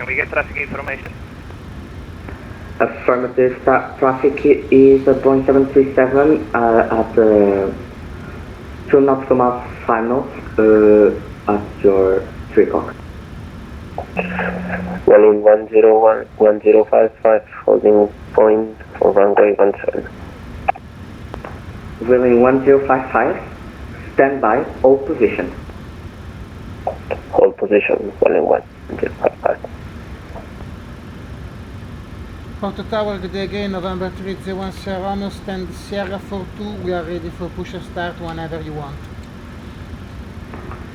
Can we get traffic information? Affirmative. Traffic is a Boeing 737 at 2 nautical miles, 5 knots at your 3 o'clock. Running 1055, holding point for runway 17. Running 1055, stand by, hold position. Hold position, running 1055. Oporto Tower, good day again, November 301 Serrano, stand Sierra 42, we are ready for push and start whenever you want.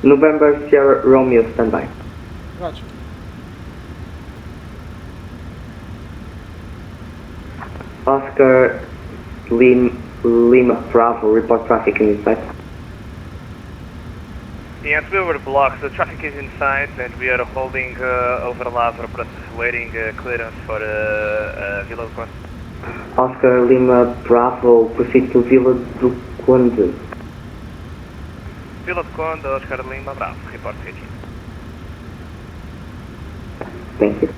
November Sierra Romeo, stand by. Roger. Oscar Lima Bravo, report traffic in sight. Yes, we were blocked. The traffic is inside and we are holding over Lavra, waiting clearance for Vila do Conde. Oscar Lima Bravo, proceed to Vila do Conde. Vila do Conde, Oscar Lima Bravo, report reaching. Thank you.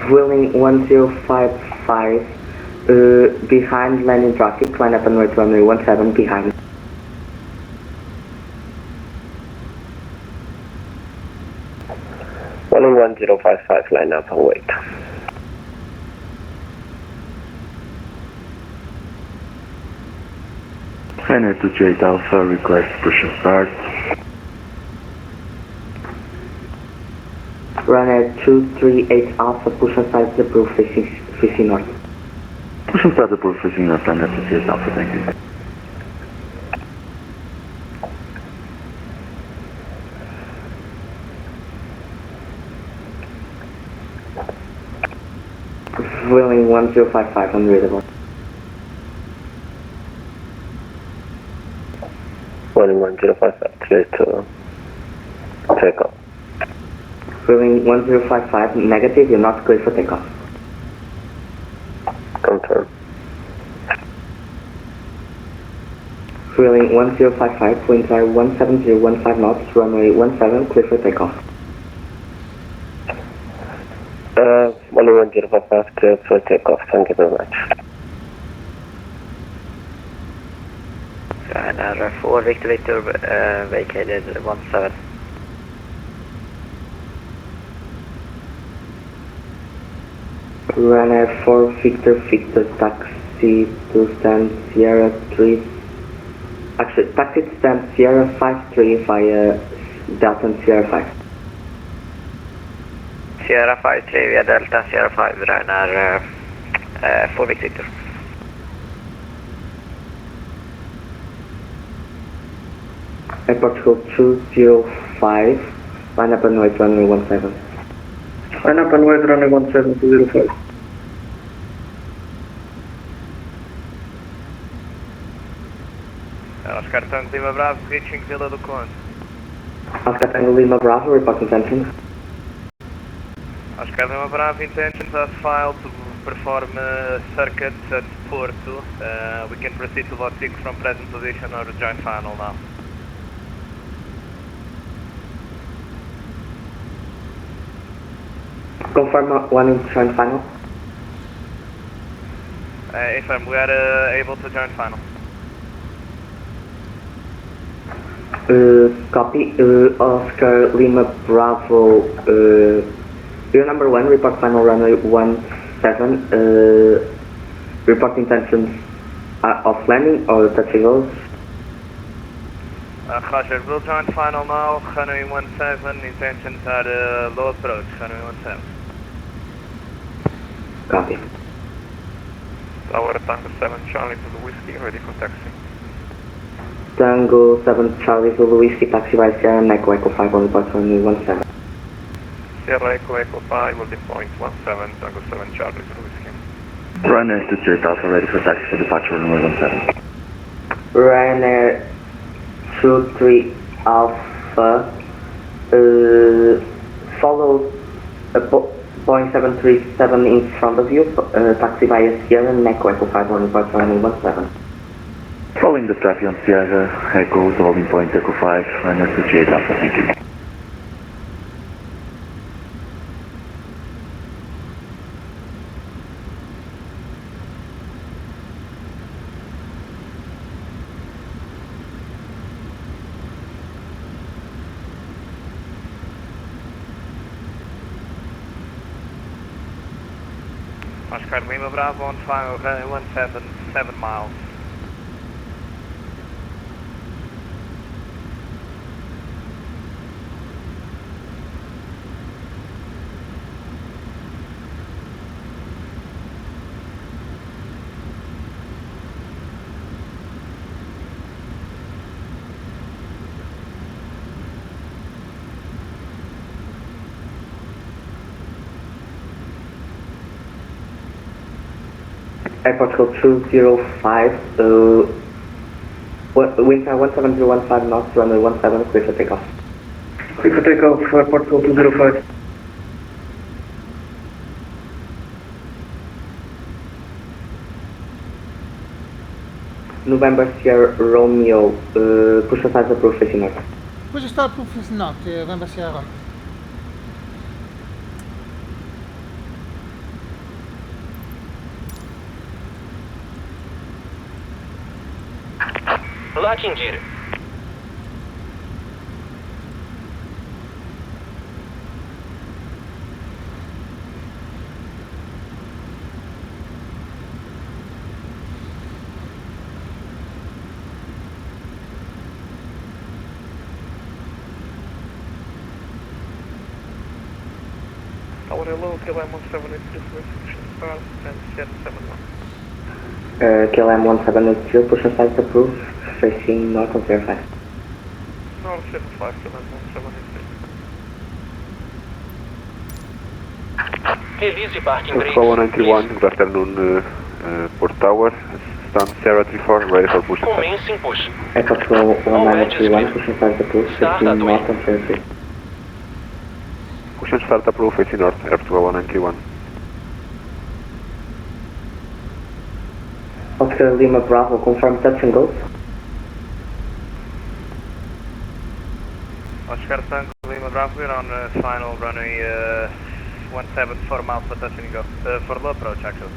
Dwelling 1055, behind landing traffic, line up and wait runway 17 behind. Running 1055, line up and wait. China 28 Alpha, request push and start. Runner 238 Alpha, push and start, approved, facing north. Push and start approved, facing north, China 28 Alpha, thank you. Dwelling 1055, unreadable. Running 1055, clear to takeoff. Dwelling 1055, negative, you're not clear for takeoff. Confirm. Dwelling 1055, wind are 17015 knots, runway 17, clear for takeoff. Running 1055, clear for takeoff, thank you very much. Ryanair 4 Victor Victor vacated 17. Ryanair 4 Victor Victor, taxi to stand Sierra 3. Actually, taxi to stand Sierra 53 via Delta and Sierra 5. Sierra 53 via Delta, Sierra 5 Ryanair 4 Victor Victor. Airport code 205, line up and wait runway 17. Line up and wait, runway 17 to 05. Oscar Tango Lima Bravo, reaching Vila do Conde. Oscar Tango Lima Bravo, report intentions. Oscar Lima Bravo, intentions as filed to perform circuits at Porto. We can proceed to lot 6 from present position or join final now. Confirm one in join final. Affirm, we are able to join final. Copy. Oscar Lima Bravo. Your number 1, report final runway 17. Report intentions of landing or touching goals. Roger, we'll join final now. Runway 17, intentions are low approach, runway 17. Copy. Tower Tango 7 Charlie to the Whiskey, ready for taxi. Tango 7 Charlie Zulu Whiskey, taxi by Sierra, Echo Echo 5 on report runway 17. Sierra Echo Echo 5 will be point 17, Tango 7 Charlie Zulu Whiskey. Ryanair 28 Alpha, ready for taxi for departure runway 17. Ryanair 23 Alpha, follow Boeing 737 in front of you, taxi via Sierra, Echo Echo 5 on report runway 17. Following the traffic on Sierra, Echo, the holding point Echo 5, Ryanair 28 Alpha, thank you. Oscar Lima Bravo on final runway 17 miles. Airport code 205, wind 17015 knots, runway 17, clear for takeoff. Clear for takeoff, airport code 205. November Sierra Romeo, push aside the proof facing north. Push start proof is not, November Sierra Romeo. Locking gear. Tower hello, KLM 1783 push start and Sierra 71. KLM 1780, push aside the proof facing north on 05. North 75, KLM 1783. Release parking brakes. Squawka 191, good afternoon, Port Tower. Stand Sierra 34, ready for push. Commencing push. Airport code 1931, push aside the proof facing north on 03. Push and start approved facing north, Airport 191. Oscar Lima Bravo, confirm touch and go. Oscar Tango Lima Bravo, we're on final runway 174 miles for touch and go. For low approach actually.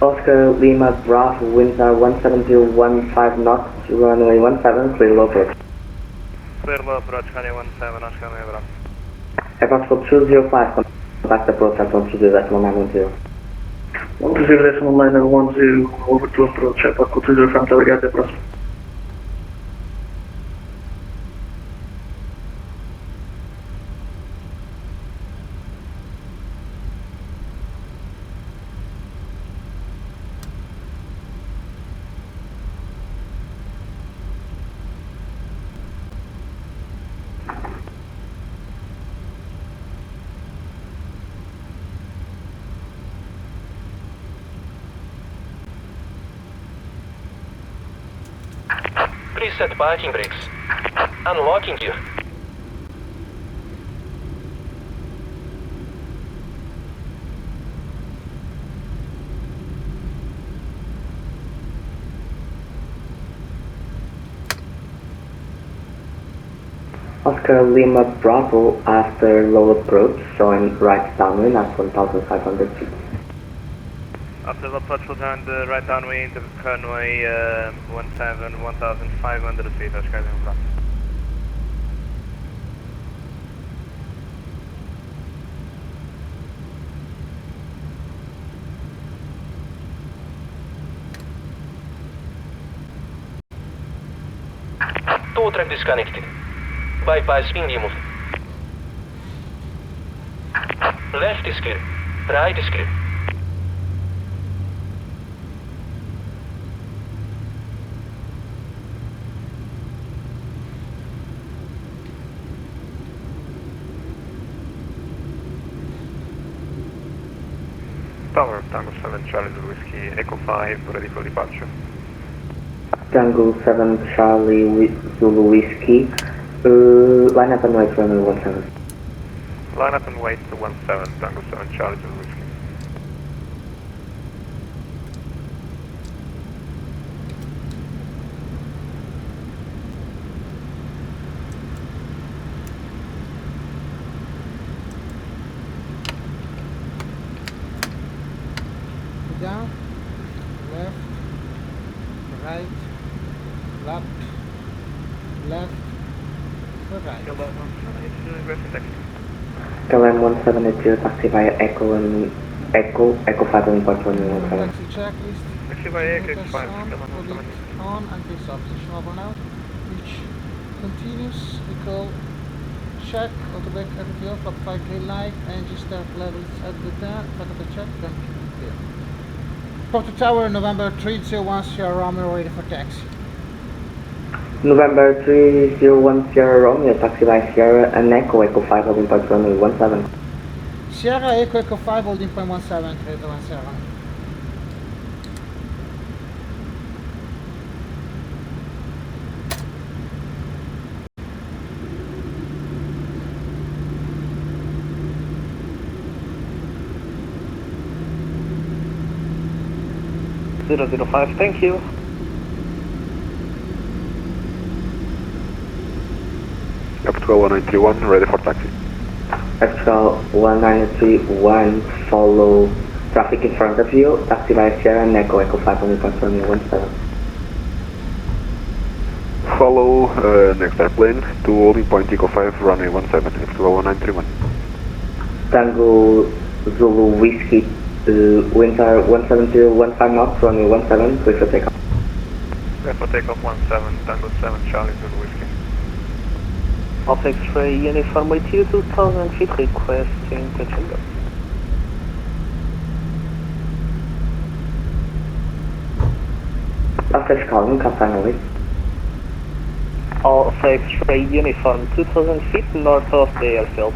Oscar Lima Bravo, winds are 17015 knots, runway 17, clear low approach. Clear low approach, runway 17, Oscar Lima Bravo. Airport code 205, contact approach at 120.910. 120.910, over to approach, airport code 205, obrigado, até próximo. Please set parking brakes. Unlocking gear. Oscar Lima Bravo, after low approach, showing right downwind at 1,500 feet. After the approach will turn the right downwind to runway 17, 1,500 feet, Oscar Lima Bravo. Tow track disconnected. Bypass wing remove. Left is clear. Right is clear. Tower, Tango 7, Charlie Whiskey, Echo 5, ready for departure. Tango 7 Charlie Zulu Whiskey, line up and wait for runway 17. Line up and wait to 17, Tango 7, Charlie Zulu Whiskey. Down, left, right, left, left, right. KLM 1780, taxi via Echo and Echo 5 on point 117. Taxi checklist. Taxi via Echo Meters 5, on, Kilo hold it on until substation over now. Which continues. Echo check, autoback RTO, top 5 green light, engine start levels at the 10, tachometer check, then keep it clear. Porto Tower, November 301 Sierra Romeo, ready for taxi. November 301 Sierra Romeo, taxi via Sierra and Echo 5 holding point 117. Sierra Echo 5 holding point 17, creator 1 Sierra Romeo. .005, thank you. Actual 1931, ready for taxi. Actual 1931, follow traffic in front of you, taxi via Sierra and Echo 5 holding point 117. Follow next airplane to holding point Eco 5, runway 17, actual 1931. Tango Zulu Whiskey, winds are 17015 knots, runway 17, clear for takeoff. Clear for takeoff 17, Tango 7, Charlie Zulu Whiskey. Alpha X-ray uniform with you, 2000 feet, requesting touch and go. After calling, come finally. Alpha X-ray uniform, 2000 feet north of the airfield.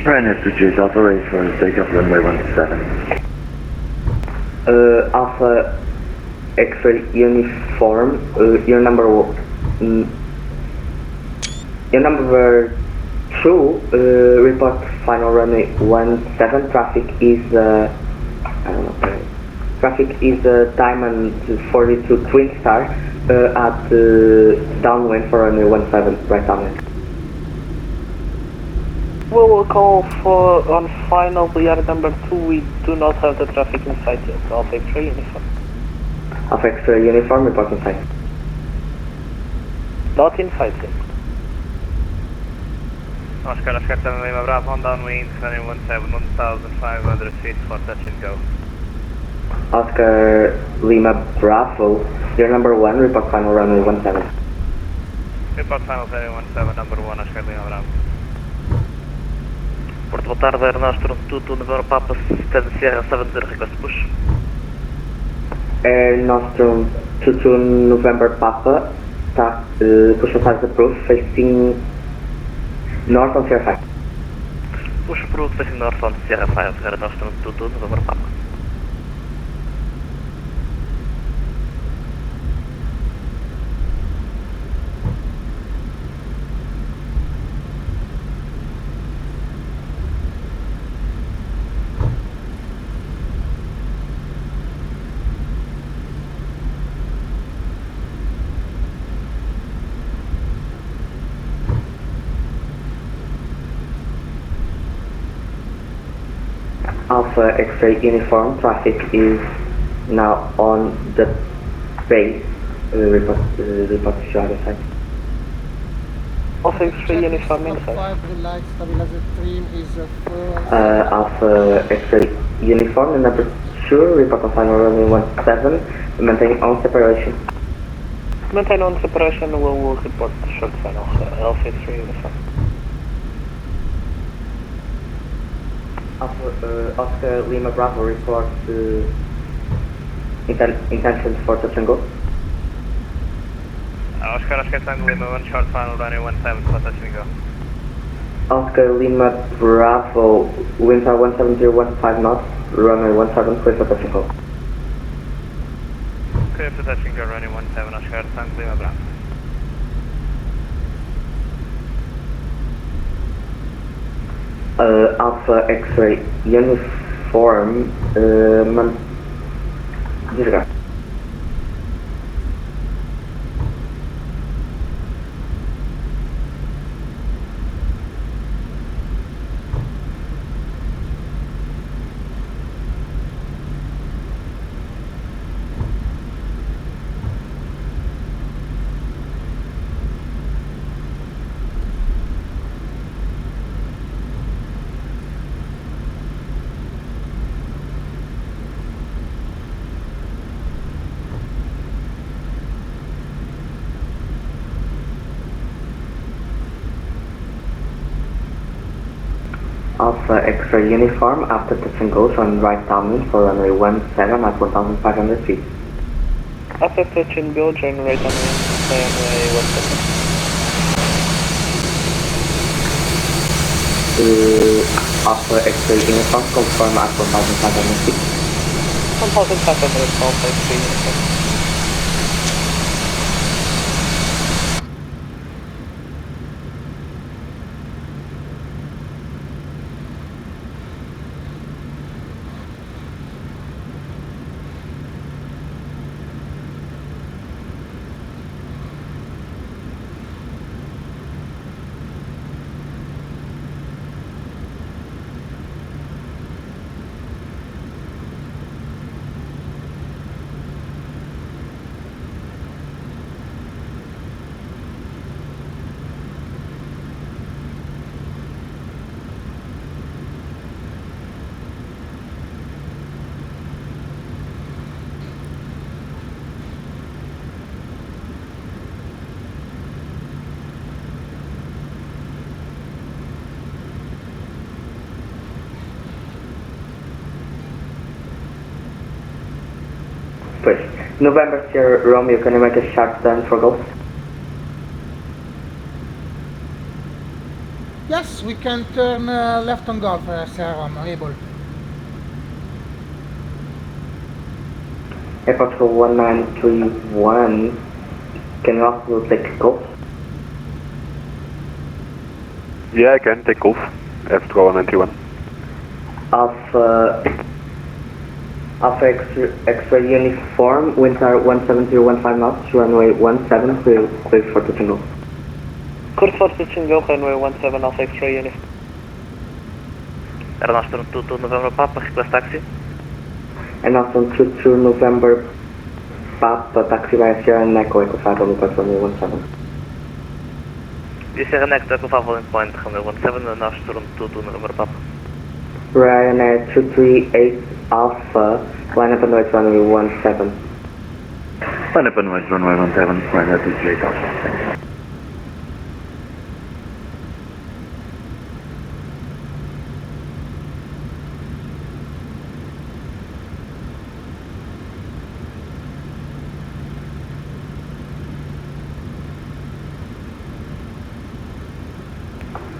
Runner to choose Alpha Race for takeoff runway 17. Alpha X-ray uniform, your number 2, report final runway 17, traffic is, traffic is Diamond 42 Twin Star, at downwind for runway 17, right downwind. We will call for on final, we are number 2, we do not have the traffic in sight yet, Alpha X-ray uniform. Alpha X-ray uniform, report in sight. Not in sight yet. Oscar 7 Lima Bravo on downwind, runway 17, 1500 feet for touch and go. Oscar Lima Bravo, your number 1, report final runway 17. Report final runway 17, number 1, Oscar Lima Bravo. Porto, boa tarde, Air Nostrum 22 November Papa, Stand Sierra 70, request push. Air Nostrum 22 November Papa, push aside approved, facing north on Sierra 5. Push approved, facing north on Sierra 5, Air Nostrum 22 November Papa. Alpha X-ray uniform, traffic is now on the base, report to other side. Alpha X-ray uniform Top inside. 5 green light, stabilizer trim is full. Alpha X-ray uniform, and number 2, report on final runway 17, maintaining on separation. Maintain on separation, we will report short final, Alpha X-ray uniform. Oscar Lima Bravo reports intentions for touch and go. Oscar Tango Lima 1, short final runway 17 for touch and go. Oscar Lima Bravo, winds are 17015 knots, runway 17, clear for touch and go. Clear for touch and go, runway 17, Oscar Tango Lima Bravo. Alpha X-ray uniform, disregard. X-ray uniform after touch and go on right downwind for runway 17 at 1,500 feet. After touch and go, join right on runway 17. After X-ray uniform, confirm at 1,500 feet. 1,500 Alpha X-ray uniform. Push. November Sierra Romeo, can you make a sharp turn for golf? Yes, we can turn left on Golf, Sarah, I'm able. Airport 1931, can you also take golf? Yeah, I can take off. F1291. Alpha X-ray uniform, winds are 17015 knots, runway 17, clear for touch and go. Clear for touch and go, runway 17 Alpha X-ray uniform. Air Nostrum 22 November Papa, request taxi. And also 22 November Papa, taxi via Sierra Echo, Echo 5 on the runway 17. This is next Echo 5 on point, runway 17, Air Nostrum 22 November Papa. Ryanair 238 Alpha, line up and right runway 17. Line up and right runway 17, Ryanair 238 Alpha. Thanks.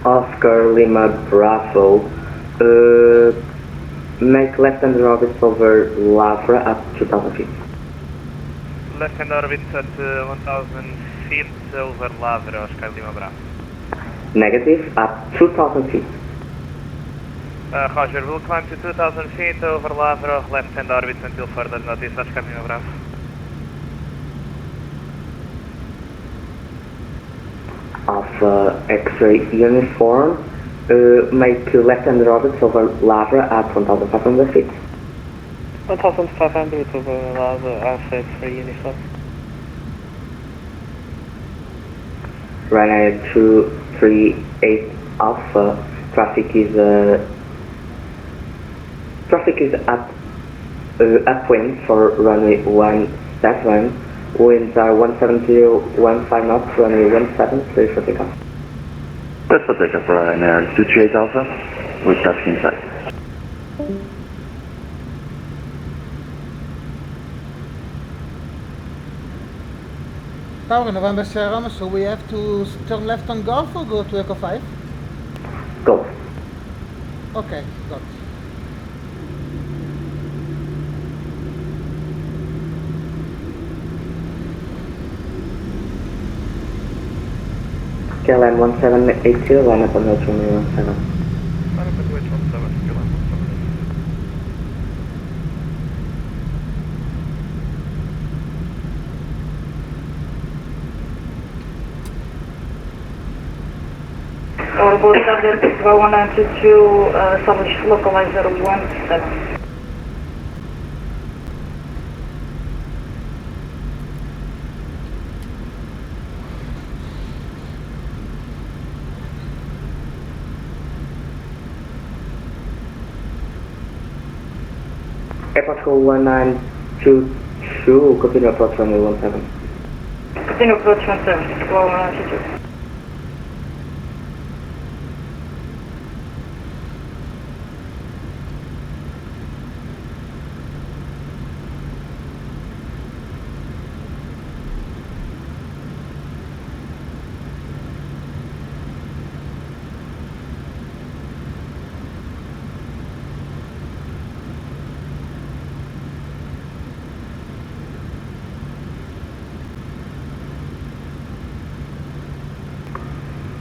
Oscar Lima Bravo, make left-hand orbit over Lavra at 2,000 feet. Left-hand orbit at 1,000 feet over Lavra, Oscar Lima Bravo. Negative at 2,000 feet. Roger, we'll climb to 2,000 feet over Lavra, left-hand orbit until further notice, Oscar Lima Bravo. Alpha X-ray uniform, make left-hand orbit over Lavra at 1,500 feet. 1,500 over Lavra, Alpha X-ray uniform. Ryanair 238 Alpha, traffic is at upwind for runway 17. Winds are 17015 knots, runway 17, clear for takeoff. That's for takeoff for Ryanair 238 Alpha, with taxi inside. Tower November Sierra, so we have to turn left on Golf or go to Echo 5? Go. Okay, got it. KLM 1780, line up on the runway 17. Line up at West 17, kill on 17. Orbital Standard 1922, establish localizer 17. Airport 1922, continue approach runway 17. Continue approach 17, 1922.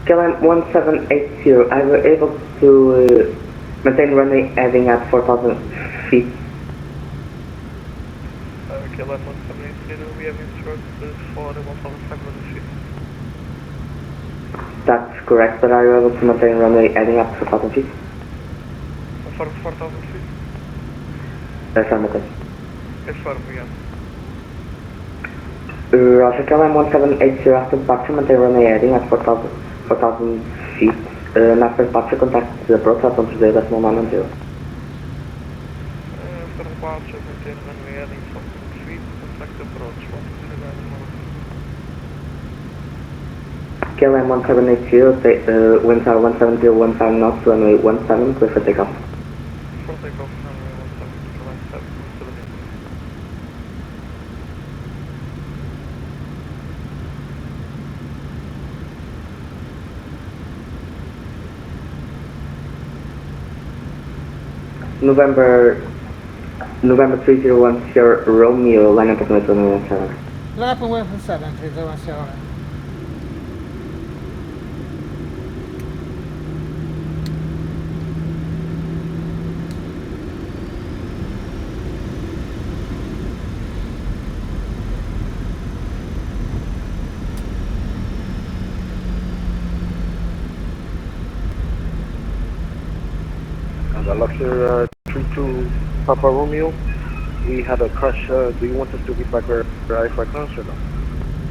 KLM 1780, are we able to maintain runway heading at 4,000 feet? KLM 1780, we have instructed for 1,500 feet. That's correct, but are you able to maintain runway heading up to 4,000 feet? For 4,000 feet? Affirmative. Affirm, yeah. Roger, KLM 1780 after departure, maintain runway heading at 4,000 feet. After departure, contact the approach at 130.910. After departure, maintain runway heading 4,000 feet, contact approach 130.910. KLM 1780, winds are 170.15 knots, runway 17, clear for takeoff. For takeoff, runway 17, KLM 770. November 301 Sierra Romeo, line up at 117. Line up on 17, 3017. Luxor 32 Papa Romeo, we had a crash. Do you want us to get back our IFR clearance or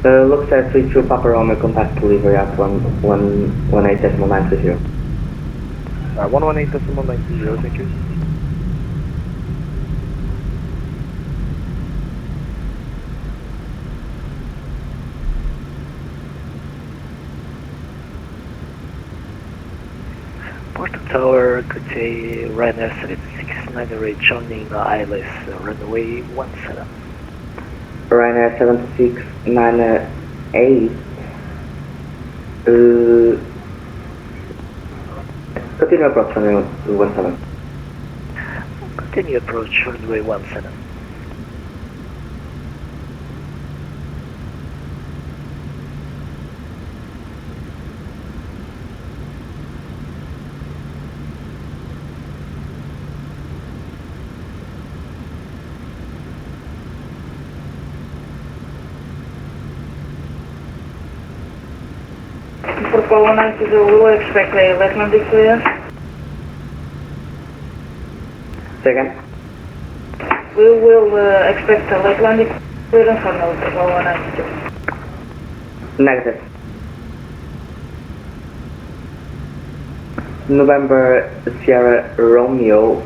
no? Looks at 32 Papa Romeo, contact delivery at 118.930. 118.930, thank you. Oporto Tower, good day, Ryanair 7698 joining ILS, runway 17. Ryanair 7698. Continue approach runway 17. Continue approach runway 17. For call 190, we will expect a left landing clearance. Second. We will expect a left landing clearance or no for call 192. Negative. November Sierra Romeo,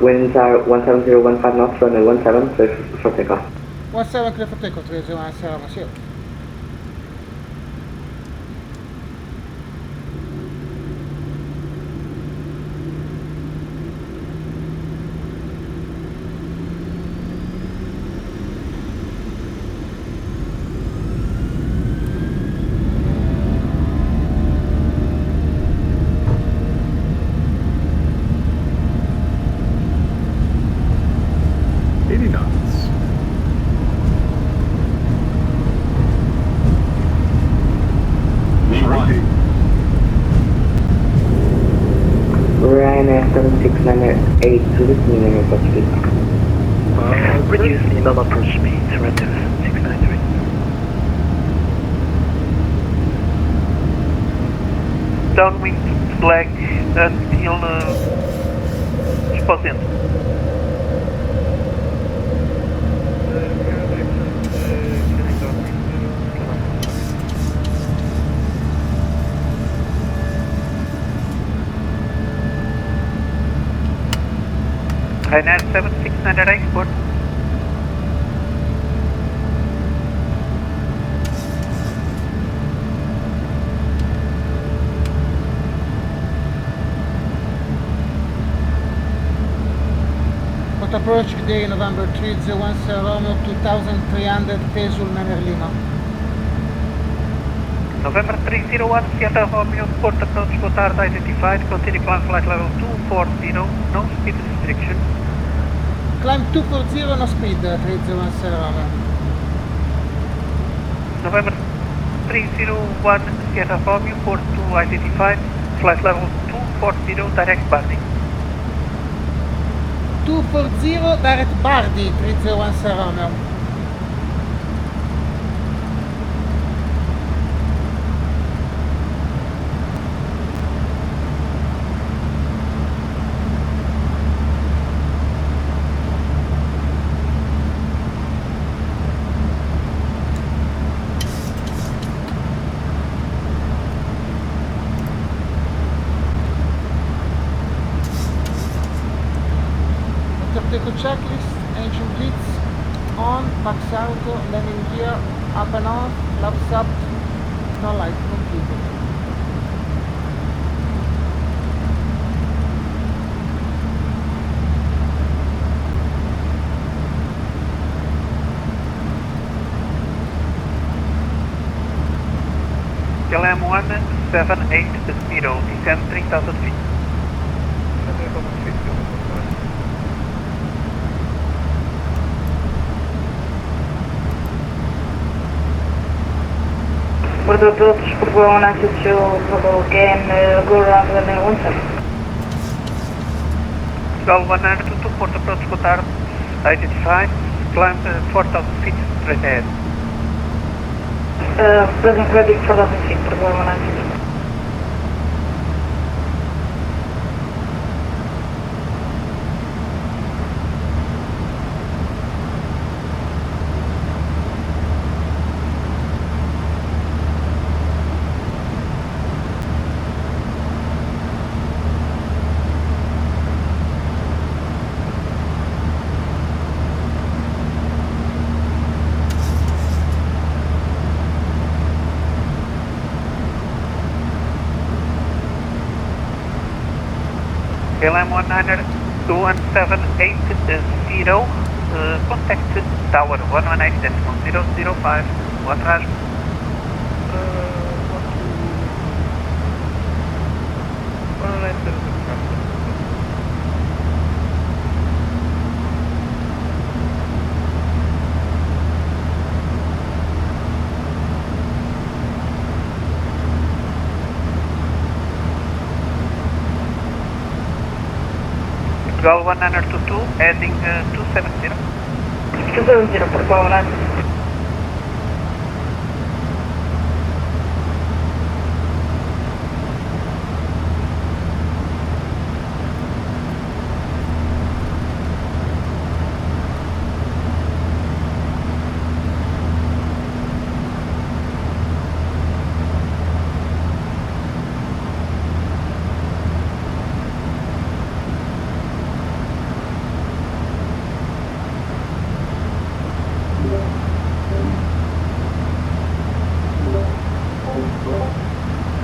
winds are 170.15 knots, runway 17, clear for takeoff. 17, clear for takeoff, 3017. Ryanair 7698, listening in approach speed. Reduce the non-approach speed, Ryanair 7693. Downwind flag until spot end. Ryanair 7698, port. Port approach, good day, November 301 Sierra Romeo, 2300 Pesul, Nanner Lima. November 301 Sierra Romeo, port approach, boa tarde, identified, continue climb flight level 240, no speed restriction. Climb 240, no speed, 301 Sierra Romeo. November 301 Sierra Romeo, port to identified, flight level 240, direct Bardi. 240 direct Bardi, 301 Sierra Romeo. Take a checklist, engine blitz, on, max auto, landing gear, up and off, flaps up, no light completed. KLM 1780, descend 3000 feet. With the approach for 192 level again, go around the 17. 192, port approach Qatar, identified, climb 4000 feet straight ahead. Present ready 4000 feet for 192. KLM 1780, contact tower 118.005, what rush? Gulf 122, heading 270. 270 for 192.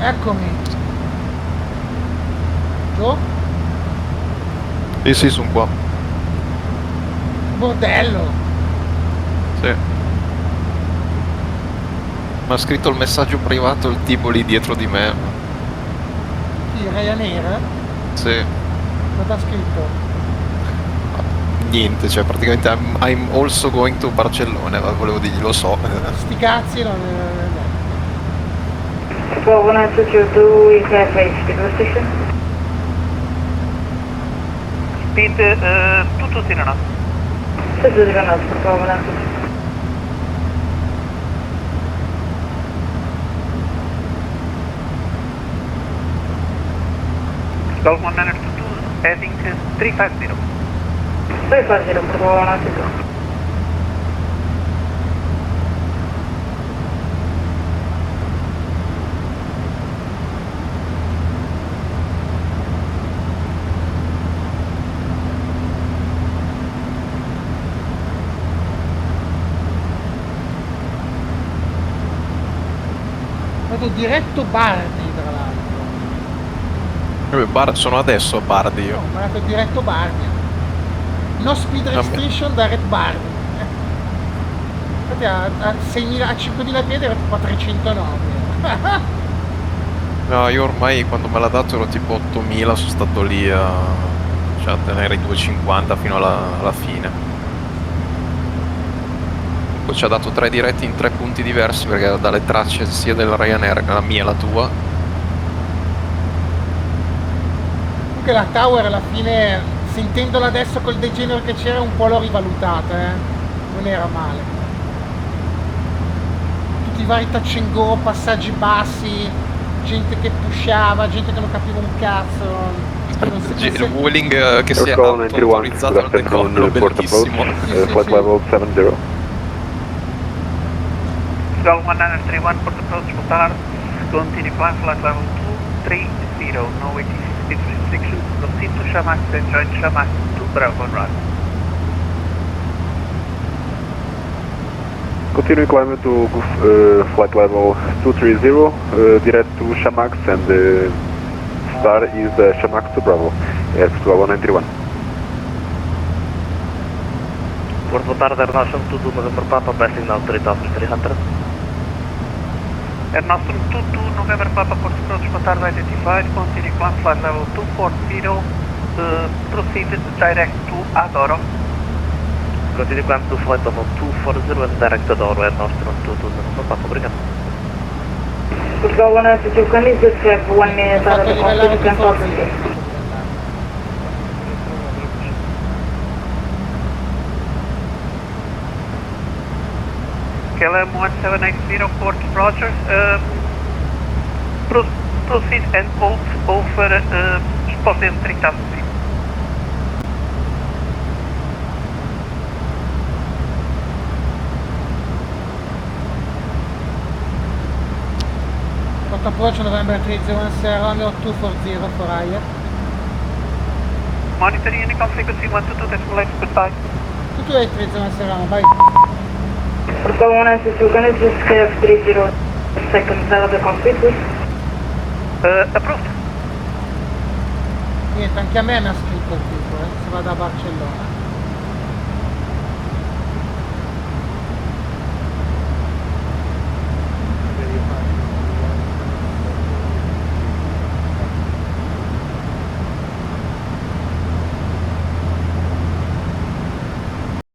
Eccomi. Giù? Sì, sono qua. Bordello. Sì. Mi ha scritto il messaggio privato il tipo lì dietro di me. Chi, Ryanair? Sì. Cosa ha scritto? Niente, cioè praticamente I'm also going to Barcellona, volevo dirgli, lo so. Sti cazzi non... 192, we have reached the station. Speed 220 knots. 220 knots for 192. Gulf 122, heading 350. 350 for 192. Vado diretto Bardi, tra l'altro. Sono adesso a Bardi io. No, ma vado diretto Bardi. No speed restriction, direct Bardi. Infatti a 5.000 piedi ero tipo a 309. No, io ormai quando me l'ha dato ero tipo 8000, sono stato lì a tenere i 250 fino alla fine. Poi ci ha dato 3 diretti in 3 punti diversi perché era dalle tracce sia del Ryanair che la mia e la tua. Comunque la Tower alla fine, sentendola adesso col degenero che c'era, un po' l'ho rivalutata, non era male. Tutti i vari touch and go, passaggi bassi, gente che pushava, gente che non capiva un cazzo. Il wheeling che si è autorizzato al decollo, bellissimo. Flight level 70. Skull 1931, port approach, boa tarde. Continue climb, flight level 230, no ATC speed restrictions. Proceed to Shamax and join Shamax to Bravo on run. Continue climb to flight level 230, direct to Shamax, and star is Shamax to Bravo, at 1291. Port, boa tarde, Air Nostrum 22 November Papa, passing now 3300. Air Nostrum 22 November Papa, port approach, boa tarde, identified. Continue climb, flight level 240, proceed direct to Adoro. Continue climb to flight level 240 and direct to Adoro, Air Nostrum 22 November Papa, obrigado. Skull 192, can you just have 1 minute out of the conflict and possibly? KLM 1780, port Roger. Proceed and hold over spot in 3000 feet. Port approach November 301 Sierra Romeo 240 for Hyatt. Monitoring Unicom frequency 122, decimal 8, goodbye. 228 301 Sierra Romeo, bye. Skull 192, can you just have 30 seconds out of the conflict, please? Approved. Niente, anche a me mi ha scritto il tipo, se vado a Barcellona.